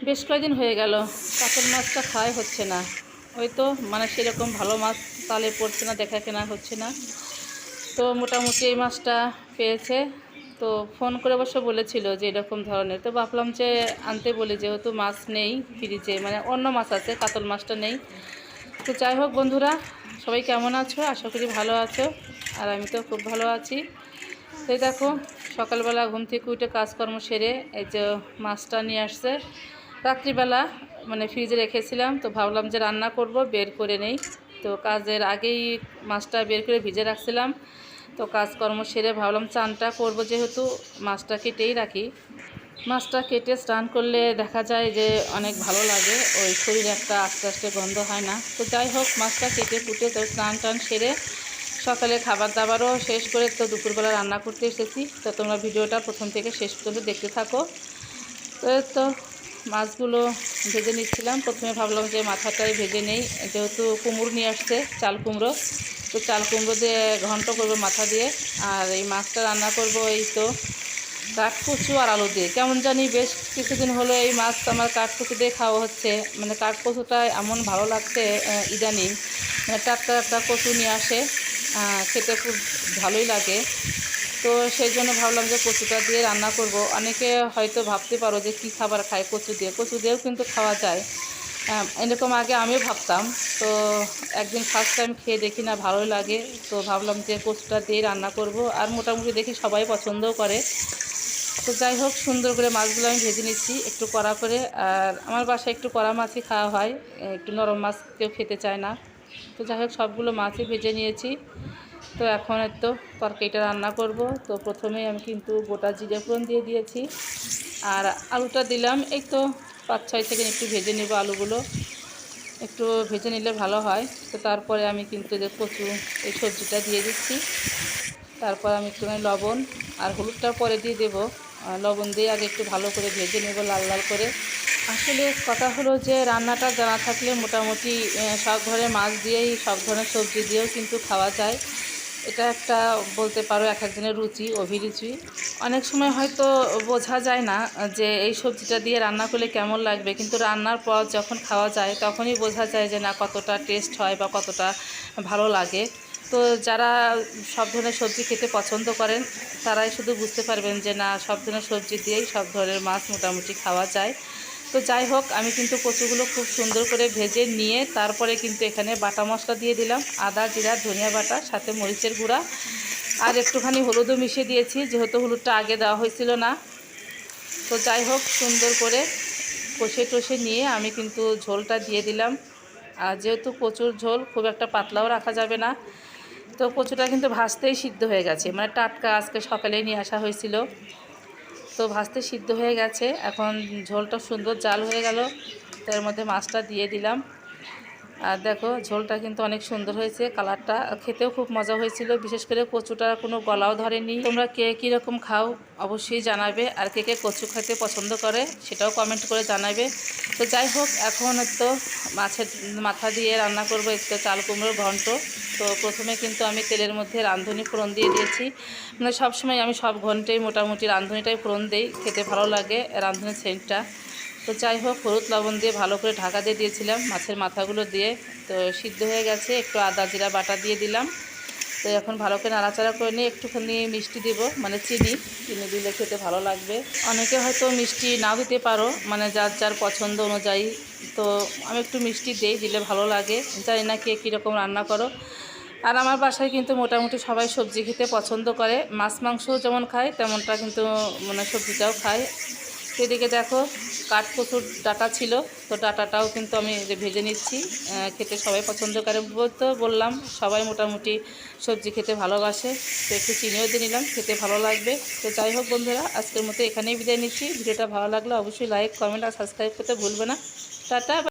বেশ কয়েকদিন হয়ে গেল কাতল মাছটা খাওয়াই হচ্ছে না। ওই তো মানে সেরকম ভালো মাছ তালে পড়ছে না, দেখা কেনা হচ্ছে না। তো মোটামুটি এই মাছটা পেয়েছে, তো ফোন করে অবশ্য বলেছিল যে এরকম ধরনের, তো ভাবলাম যে আনতে বলি, যেহেতু মাছ নেই ফ্রিজে, মানে অন্য মাছ আছে, কাতল মাছটা নেই। তো যাই হোক বন্ধুরা, সবাই কেমন আছো? আশা করি ভালো আছো, আর আমি তো খুব ভালো আছি। তো দেখো, সকালবেলা ঘুম থেকে উঠে কাজকর্ম সেরে এই যে মাছটা নিয়ে আসছে। রাত্রিবেলা মানে ফ্রিজে রেখেছিলাম, তো ভাবলাম যে রান্না করব, বের করে নেই। তো কাজের আগেই মাছটা বের করে ভিজে রাখছিলাম। তো কাজকর্ম সেরে ভাবলাম চানটা করব, যেহেতু মাছটা কেটেই রাখি। মাছটা কেটে স্নান করলে দেখা যায় যে অনেক ভালো লাগে, ওই শরীরে একটা আস্তে আস্তে গন্ধ হয় না। তো যাই হোক, মাছটা কেটে কুটে তো স্নান টান সেরে সকালে খাবার দাবারও শেষ করে তো দুপুরবেলা রান্না করতে এসেছি। তো তোমরা ভিডিওটা প্রথম থেকে শেষ পর্যন্ত দেখতে থাকো। তো মাছগুলো ভেজে নিচ্ছিলাম। প্রথমে ভাবলাম যে মাথাটাই ভেজে নেই, যেহেতু কুমড়ো নিয়ে আসছে, চাল কুমড়ো। তো চাল কুমড়ো দিয়ে ঘন্ট করবো মাথা দিয়ে, আর এই মাছটা রান্না করব এই তো কাঠকচু আর আলু দিয়ে। কেমন জানি বেশ কিছুদিন হলো এই মাছ আমার কাঠকচু দিয়ে খাওয়া হচ্ছে, মানে কাঠকচুটা এমন ভালো লাগছে ইদানিং। মানে টাটকা টাটকা কচু নিয়ে আসে, খেতে খুব ভালোই লাগে। তো সেই জন্য ভাবলাম যে কচুটা দিয়ে রান্না করব। অনেকে হয়তো ভাবতে পারো যে কী খাবার খায় কচু দিয়ে, কচু দিয়েও কিন্তু খাওয়া যায়। এরকম আগে আমিও ভাবতাম। তো একদিন ফার্স্ট টাইম খেয়ে দেখি না, ভালোই লাগে। তো ভাবলাম যে কচুটা দিয়ে রান্না করব, আর মোটামুটি দেখি সবাই পছন্দও করে। তো যাই হোক, সুন্দর করে মাছগুলো আমি ভেজে নিচ্ছি একটু কড়া করে। আর আমার বাসায় একটু কড়া মাছই খাওয়া হয়, একটু নরম মাছ কেউ খেতে চায় না। তো যাই হোক, সবগুলো মাছই ভেজে নিয়েছি। তো এখন তো তরকারিটা রান্না করব। তো প্রথমেই আমি কিন্তু গোটা জিরে ফোড়ন দিয়ে দিয়েছি, আর আলুটা দিলাম। এই তো 5-6 সেকেন্ড একটু ভেজে নেব, আলুগুলো একটু ভেজে নিলে ভালো হয়। তো তারপরে আমি কিন্তু যে কচু এই সবজিটা দিয়ে দিচ্ছি। তারপর আমি একটুখানি লবণ আর হলুদটা পরে দিয়ে দেবো। লবণ দিয়ে আগে একটু ভালো করে ভেজে নেব, লাল লাল করে। আসলে কথা হলো যে রান্নাটা জানা থাকলে মোটামুটি সব ধরনের মাছ দিয়েই, সব ধরনের সবজি দিয়েও কিন্তু খাওয়া যায়। এটা একটা বলতে পারো এক একজনের রুচি, অভিরুচি। অনেক সময় হয়তো বোঝা যায় না যে এই সবজিটা দিয়ে রান্না করলে কেমন লাগবে, কিন্তু রান্নার পর যখন খাওয়া যায় তখনই বোঝা যায় যে না, কতটা টেস্ট হয় বা কতটা ভালো লাগে। তো যারা সব ধরনের সবজি খেতে পছন্দ করেন, তারাই শুধু বুঝতে পারবেন যে না, সব ধরনের সবজি দিয়েই সব ধরনের মাছ মোটামুটি খাওয়া যায়। তো যাই হোক, আমি কিন্তু কচুগুলো খুব সুন্দর করে ভেজে নিয়ে তারপরে কিন্তু এখানে বাটা মশলা দিয়ে দিলাম, আদা জিরা ধনিয়া বাটা, সাথে মরিচের গুঁড়া, আর একটুখানি হলুদও মিশিয়ে দিয়েছি, যেহেতু হলুদটা আগে দেওয়া হয়েছিল না। তো যাই হোক, সুন্দর করে কষে টষে নিয়ে আমি কিন্তু ঝোলটা দিয়ে দিলাম। আর যেহেতু কচুর ঝোল খুব একটা পাতলাও রাখা যাবে না, তো কচুটা কিন্তু ভাজতেই সিদ্ধ হয়ে গেছে, মানে টাটকা আজকে সকালেই নিয়ে আসা হয়েছিল। তো ভাজতে সিদ্ধ হয়ে গেছে, এখন ঝোলটা সুন্দর জাল হয়ে গেল। তো এর মধ্যে মাছটা দিয়ে দিলাম। আর দেখো, ঝোলটা কিন্তু অনেক সুন্দর হয়েছে, কালারটা খেতেও খুব মজা হয়েছিল। বিশেষ করে কচুটার কোনো গলাও ধরেনি। তোমরা কে কীরকম খাও অবশ্যই জানাবে, আর কে কে কচু খেতে পছন্দ করে সেটাও কমেন্ট করে জানাবে। তো যাই হোক, এখন তো মাছের মাথা দিয়ে রান্না করব একটু চাল কুমড়োর ঘন্ট। তো প্রথমে কিন্তু আমি তেলের মধ্যে রাঁধুনি ফোড়ন দিয়ে দিয়েছি। মানে সবসময় আমি সব ঘন্টেই মোটামুটি রাঁধুনিটাই ফোড়ন দিই, খেতে ভালো লাগে রাঁধুনির সেন্টটা। তো যাই হোক, হলুদ লবণ দিয়ে ভালো করে ঢাকা দিয়ে দিয়েছিলাম মাছের মাথাগুলো দিয়ে। তো সিদ্ধ হয়ে গেছে, একটু আদা জিরা বাটা দিয়ে দিলাম। তো এখন ভালো করে নাড়াচাড়া করে নিয়ে একটুখানি মিষ্টি দেবো, মানে চিনি। চিনি দিলে খেতে ভালো লাগবে। অনেকে হয়তো মিষ্টি নাও দিতে পারো, মানে যার যার পছন্দ অনুযায়ী। তো আমি একটু মিষ্টি দিলে ভালো লাগে। জানি না কে কীরকম রান্না করো। আর আমার বাসায় কিন্তু মোটামুটি সবাই সবজি খেতে পছন্দ করে, মাছ মাংসও যেমন খায় তেমনটা কিন্তু মানে সবজিটাও খায়। এদিকে দেখো, কাঠকচুর ডাঁটা ছিল, তো ডাঁটাটাও কিন্তু আমি ভেজে নিচ্ছি। খেতে সবাই পছন্দ করে, তো বললাম সবাই মোটামুটি সবজি খেতে ভালোবাসে। তো একটু চিনিও দিয়ে নিলাম, খেতে ভালো লাগবে। তো যাই হোক বন্ধুরা, আজকের মতো এখানেই বিদায় নিচ্ছি। ভিডিওটা ভালো লাগলে অবশ্যই লাইক কমেন্ট আর সাবস্ক্রাইব করতে ভুলবে না। টাটা।